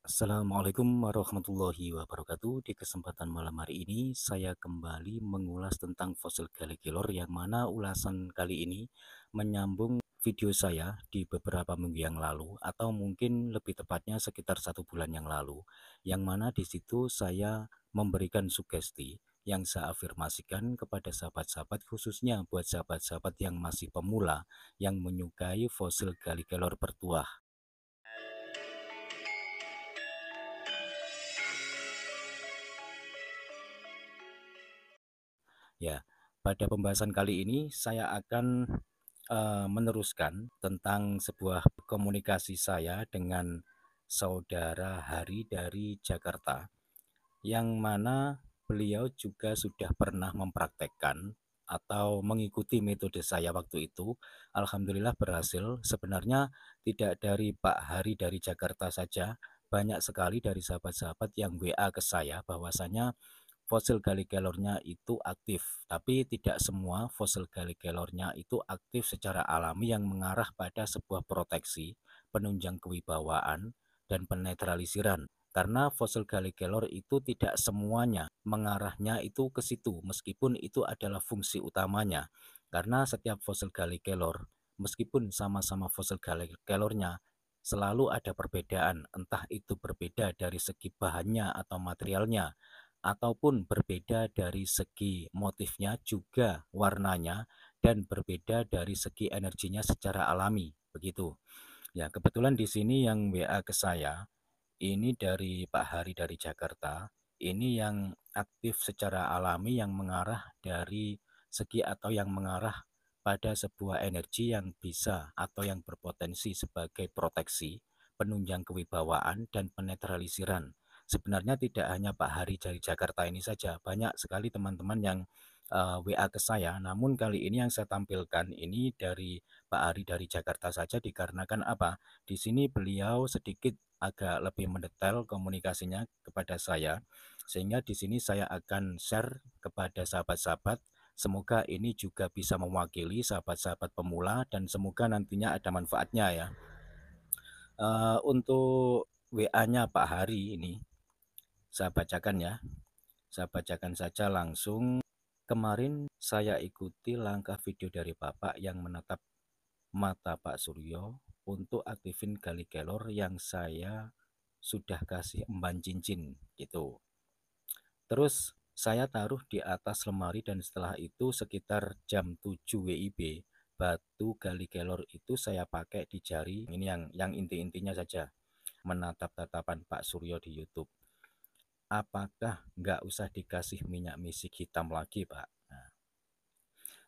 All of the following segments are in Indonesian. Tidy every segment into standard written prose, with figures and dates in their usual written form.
Assalamualaikum warahmatullahi wabarakatuh. Di kesempatan malam hari ini saya kembali mengulas tentang fosil Galligelor yang mana ulasan kali ini menyambung video saya di beberapa minggu yang lalu atau mungkin lebih tepatnya sekitar 1 bulan yang lalu, yang mana di situ saya memberikan sugesti yang saya afirmasikan kepada sahabat-sahabat, khususnya buat sahabat-sahabat yang masih pemula yang menyukai fosil Galligelor bertuah. Ya, pada pembahasan kali ini saya akan meneruskan tentang sebuah komunikasi saya dengan saudara Hari dari Jakarta, yang mana beliau juga sudah pernah mempraktekkan atau mengikuti metode saya waktu itu. Alhamdulillah berhasil. Sebenarnya tidak dari Pak Hari dari Jakarta saja, banyak sekali dari sahabat-sahabat yang WA ke saya bahwasanya fosil Galligelornya itu aktif, tapi tidak semua fosil Galligelornya itu aktif secara alami yang mengarah pada sebuah proteksi, penunjang kewibawaan, dan penetralisiran. Karena fosil Galligelor itu tidak semuanya mengarahnya itu ke situ, meskipun itu adalah fungsi utamanya. Karena setiap fosil Galligelor, meskipun sama-sama fosil Galligelornya, selalu ada perbedaan, entah itu berbeda dari segi bahannya atau materialnya, ataupun berbeda dari segi motifnya, juga warnanya, dan berbeda dari segi energinya secara alami, begitu. Ya, kebetulan di sini yang WA ke saya ini dari Pak Hari dari Jakarta, ini yang aktif secara alami yang mengarah dari segi atau yang mengarah pada sebuah energi yang bisa atau yang berpotensi sebagai proteksi, penunjang kewibawaan, dan penetralisiran. Sebenarnya tidak hanya Pak Hari dari Jakarta ini saja, banyak sekali teman-teman yang WA ke saya. Namun kali ini yang saya tampilkan ini dari Pak Hari dari Jakarta saja, dikarenakan apa? Di sini beliau sedikit agak lebih mendetail komunikasinya kepada saya, sehingga di sini saya akan share kepada sahabat-sahabat. Semoga ini juga bisa mewakili sahabat-sahabat pemula dan semoga nantinya ada manfaatnya ya. Untuk WA-nya Pak Hari ini saya bacakan ya. Saya bacakan saja langsung. Kemarin saya ikuti langkah video dari Bapak yang menatap mata Pak Suryo untuk aktifin Galligelor yang saya sudah kasih emban cincin gitu. Terus saya taruh di atas lemari dan setelah itu sekitar jam 7 WIB, batu Galligelor itu saya pakai di jari. Ini yang inti-intinya saja. Menatap tatapan Pak Suryo di YouTube. Apakah nggak usah dikasih minyak misik hitam lagi, Pak? Nah,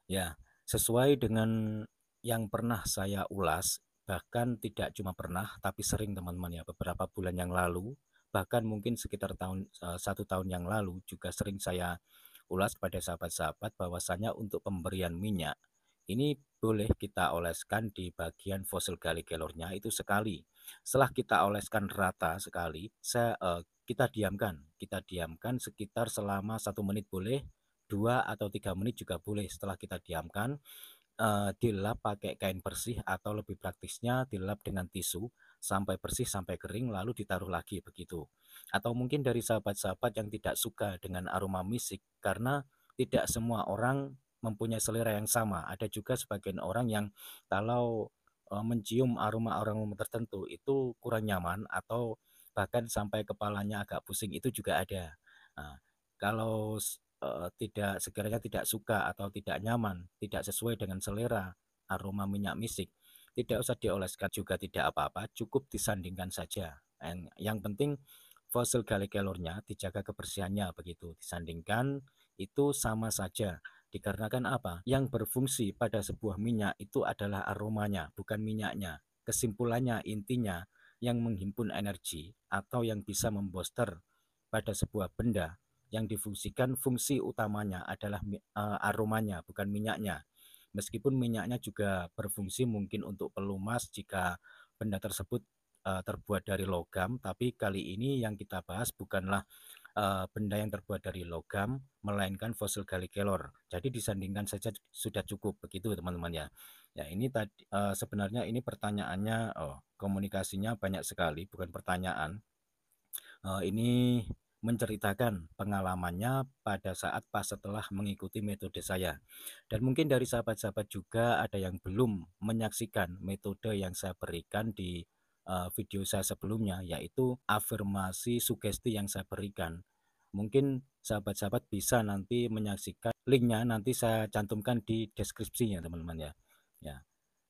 ya, sesuai dengan yang pernah saya ulas, bahkan tidak cuma pernah, tapi sering teman-teman ya, beberapa bulan yang lalu, bahkan mungkin sekitar 1 tahun yang lalu juga sering saya ulas pada sahabat-sahabat bahwasanya untuk pemberian minyak ini boleh kita oleskan di bagian fosil Galligelornya itu sekali. Setelah kita oleskan rata sekali, kita diamkan sekitar selama 1 menit boleh, 2 atau 3 menit juga boleh. Setelah kita diamkan, dilap pakai kain bersih atau lebih praktisnya dilap dengan tisu sampai bersih sampai kering lalu ditaruh lagi begitu. Atau mungkin dari sahabat-sahabat yang tidak suka dengan aroma misik karena tidak semua orang mempunyai selera yang sama. Ada juga sebagian orang yang kalau mencium aroma-aroma tertentu itu kurang nyaman atau bahkan sampai kepalanya agak pusing itu juga ada. Nah, kalau tidak sekiranya tidak suka atau tidak nyaman, tidak sesuai dengan selera aroma minyak misik, tidak usah dioleskan juga tidak apa-apa, cukup disandingkan saja. Yang penting fosil Galligelornya dijaga kebersihannya begitu, disandingkan itu sama saja. Dikarenakan apa? Yang berfungsi pada sebuah minyak itu adalah aromanya, bukan minyaknya. Kesimpulannya intinya yang menghimpun energi atau yang bisa membooster pada sebuah benda yang difungsikan fungsi utamanya adalah aromanya bukan minyaknya. Meskipun minyaknya juga berfungsi mungkin untuk pelumas jika benda tersebut terbuat dari logam, tapi kali ini yang kita bahas bukanlah benda yang terbuat dari logam, melainkan fosil Galligelor. Jadi disandingkan saja sudah cukup begitu teman-teman ya. Ya ini tadi sebenarnya ini pertanyaannya, komunikasinya banyak sekali, bukan pertanyaan. Ini menceritakan pengalamannya pada saat pas setelah mengikuti metode saya. Dan mungkin dari sahabat-sahabat juga ada yang belum menyaksikan metode yang saya berikan di video saya sebelumnya, yaitu afirmasi sugesti yang saya berikan. Mungkin sahabat-sahabat bisa nanti menyaksikan linknya, nanti saya cantumkan di deskripsinya teman-teman ya. Ya,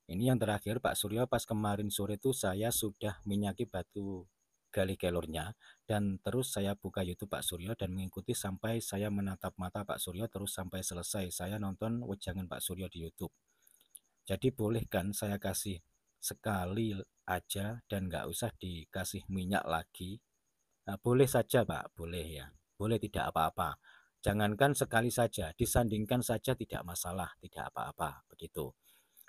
ini yang terakhir Pak Suryo, pas kemarin sore itu saya sudah minyaki batu gali kelurnya dan terus saya buka YouTube Pak Suryo dan mengikuti sampai saya menatap mata Pak Suryo terus sampai selesai. Saya nonton wejangan Pak Suryo di YouTube. Jadi boleh kan saya kasih sekali aja dan nggak usah dikasih minyak lagi? Nah, boleh saja Pak, boleh ya. Boleh, tidak apa-apa. Jangankan sekali saja, disandingkan saja tidak masalah, tidak apa-apa begitu.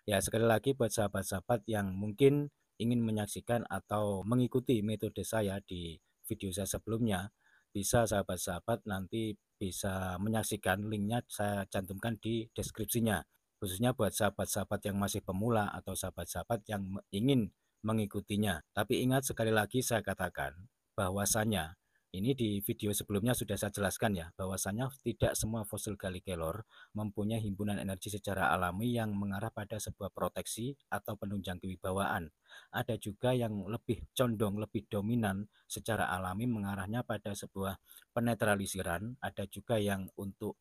Ya, sekali lagi buat sahabat-sahabat yang mungkin ingin menyaksikan atau mengikuti metode saya di video saya sebelumnya, bisa sahabat-sahabat nanti bisa menyaksikan linknya saya cantumkan di deskripsinya. Khususnya buat sahabat-sahabat yang masih pemula atau sahabat-sahabat yang ingin mengikutinya. Tapi ingat sekali lagi saya katakan bahwasanya ini di video sebelumnya sudah saya jelaskan ya, bahwasanya tidak semua fosil galikelor mempunyai himpunan energi secara alami yang mengarah pada sebuah proteksi atau penunjang kewibawaan. Ada juga yang lebih condong, lebih dominan secara alami mengarahnya pada sebuah penetralisiran. Ada juga yang untuk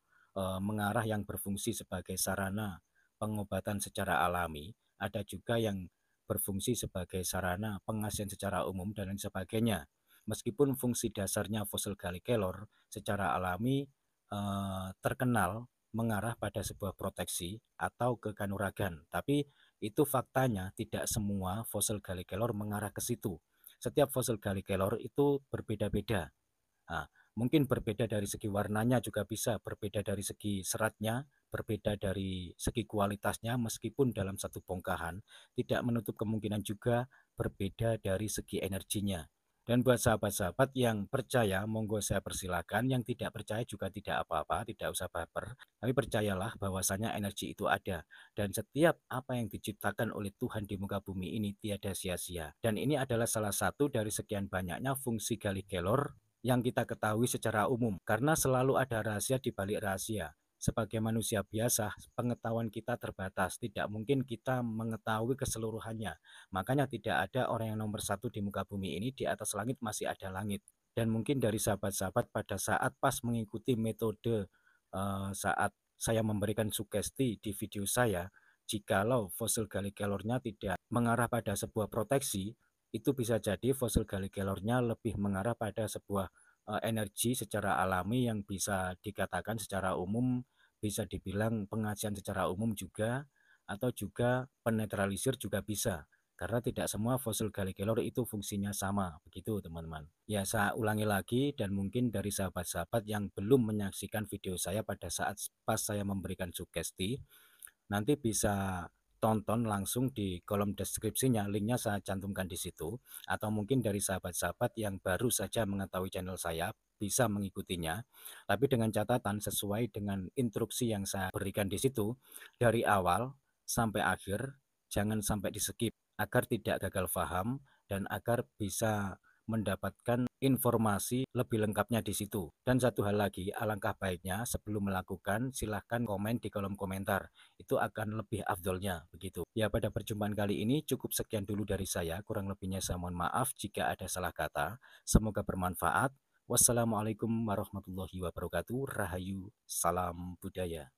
mengarah yang berfungsi sebagai sarana pengobatan secara alami. Ada juga yang berfungsi sebagai sarana pengasihan secara umum dan lain sebagainya. Meskipun fungsi dasarnya fosil galikelor secara alami terkenal mengarah pada sebuah proteksi atau ke kanuragan. Tapi itu faktanya tidak semua fosil galikelor mengarah ke situ. Setiap fosil galikelor itu berbeda-beda. Nah, mungkin berbeda dari segi warnanya juga bisa, berbeda dari segi seratnya, berbeda dari segi kualitasnya meskipun dalam satu bongkahan, tidak menutup kemungkinan juga berbeda dari segi energinya. Dan buat sahabat-sahabat yang percaya, monggo saya persilakan. Yang tidak percaya juga tidak apa-apa, tidak usah baper. Tapi percayalah bahwasanya energi itu ada. Dan setiap apa yang diciptakan oleh Tuhan di muka bumi ini tiada sia-sia. Dan ini adalah salah satu dari sekian banyaknya fungsi gali kelor yang kita ketahui secara umum. Karena selalu ada rahasia di balik rahasia. Sebagai manusia biasa, pengetahuan kita terbatas. Tidak mungkin kita mengetahui keseluruhannya. Makanya tidak ada orang yang nomor satu di muka bumi ini, di atas langit masih ada langit. Dan mungkin dari sahabat-sahabat pada saat pas mengikuti metode saat saya memberikan sugesti di video saya, jikalau fosil galikelornya tidak mengarah pada sebuah proteksi, itu bisa jadi fosil galikelornya lebih mengarah pada sebuah energi secara alami yang bisa dikatakan secara umum, bisa dibilang pengasihan secara umum juga, atau juga penetralisir juga bisa. Karena tidak semua fosil galikelor itu fungsinya sama, begitu teman-teman. Ya, saya ulangi lagi dan mungkin dari sahabat-sahabat yang belum menyaksikan video saya pada saat pas saya memberikan sugesti, nanti bisa tonton langsung di kolom deskripsinya, linknya saya cantumkan di situ. Atau mungkin dari sahabat-sahabat yang baru saja mengetahui channel saya bisa mengikutinya, tapi dengan catatan sesuai dengan instruksi yang saya berikan di situ dari awal sampai akhir, jangan sampai di skip agar tidak gagal paham dan agar bisa mendapatkan informasi lebih lengkapnya di situ. Dan satu hal lagi, alangkah baiknya sebelum melakukan silahkan komen di kolom komentar, itu akan lebih afdolnya begitu. Ya, pada perjumpaan kali ini cukup sekian dulu dari saya, kurang lebihnya saya mohon maaf jika ada salah kata. Semoga bermanfaat. Wassalamualaikum warahmatullahi wabarakatuh. Rahayu, salam budaya.